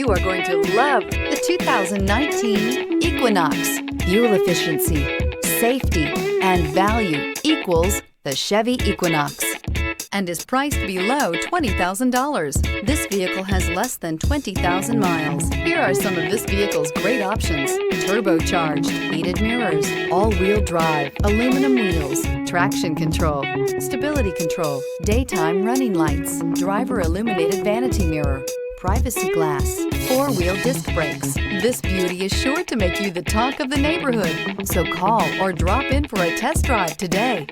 You are going to love the 2019 Equinox. Fuel efficiency, safety, and value equals the Chevy Equinox and is priced below $20,000. This vehicle has less than 20,000 miles. Here are some of this vehicle's great options: turbocharged, heated mirrors, all-wheel drive, aluminum wheels, traction control, stability control, daytime running lights, driver illuminated vanity mirror, privacy glass, four-wheel disc brakes. This beauty is sure to make you the talk of the neighborhood. So call or drop in for a test drive today.